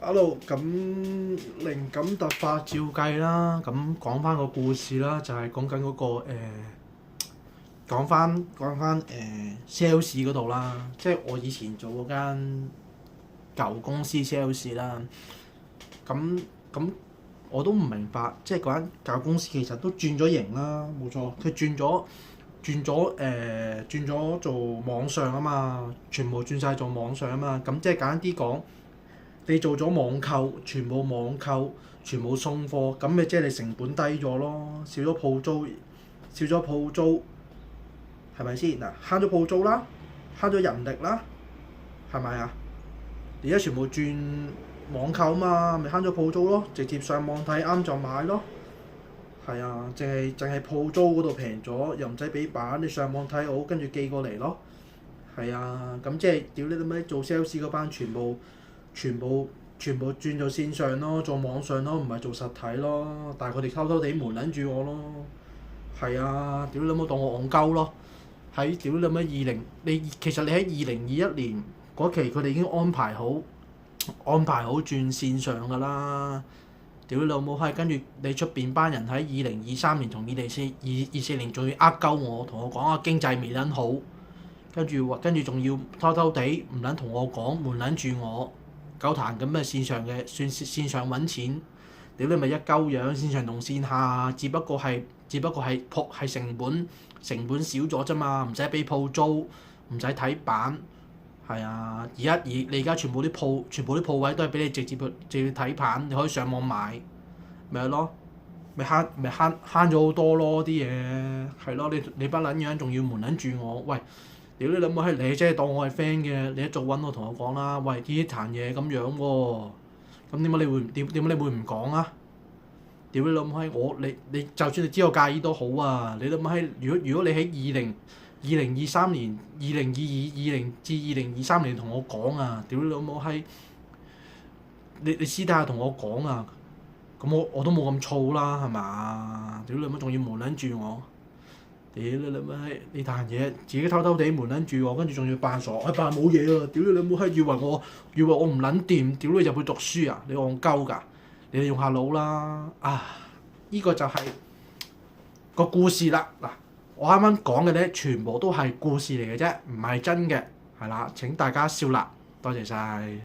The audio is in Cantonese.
Hello，咁靈感突發照計啦，咁講翻個故事啦，就係講緊嗰個講翻sales 嗰度啦，即係我以前做嗰間舊公司 sales 啦，咁我都唔明白，即係嗰間舊公司其實都轉咗型啦，冇錯，佢轉咗做網上啊嘛，全部轉晒做網上啊嘛，咁即係簡單啲講。你做咗網購，全部網購，全部送貨，咁咪即係你成本低咗咯，少咗鋪租，係咪先？嗱，慳咗鋪租啦，慳咗人力啦，係咪啊？而家全部轉網購嘛，咪慳咗鋪租咯，直接上網睇啱就買咯。係啊，淨係鋪租嗰度平咗，又唔使俾版，你上網睇好，跟住寄過嚟咯。係啊，咁即係屌你老味做 sales 嗰班全部轉做線上咯，做網上咯，唔係做實體咯。但係佢哋偷偷地瞞撚住我咯。係啊，屌你老母當我戇鳩咯。喺屌你老母其實你喺2021年嗰期佢哋已經安排好轉線上㗎啦。屌你老母閪，跟住你出邊班人喺2023年同2024年仲要鳩我，同我講啊經濟未撚好，跟住仲要偷偷地唔撚同我講，瞞撚住我。狗壇咁嘅線上揾錢，屌你咪一鳩樣線上同線下，只不過係成本少咗啫嘛，唔使俾鋪租，唔使睇版，係啊，你而家全部啲鋪位都係俾你直接睇版，你可以上網買，咪係咯，咪慳咗好多咯啲嘢，係咯，你班撚樣仲要瞞撚住我，喂！屌你老母閪，你真係當我係 friend 嘅，你一早揾我同我講啦。喂，呢壇嘢咁樣喎，咁點解你會唔講啊？屌你老母閪，你就算你知我介意都好啊。你老母閪，如果你喺2023年、2020至2023年同我講啊，屌你老母閪，你私底下同我講啊，咁我都冇咁燥啦，係嘛？屌你老母仲要瞞撚住我。屌你老母閪！呢壇嘢自己偷偷地瞞撚住我，跟住仲要扮傻，扮冇嘢啊！屌你老母閪，以為我唔撚掂，屌你入去讀書啊！你戇鳩㗎！你哋用下腦啦！呢個就係個故事啦。嗱，我啱啱講嘅咧，全部都係故事嚟嘅啫，唔係真嘅，係啦。請大家笑啦，多謝晒。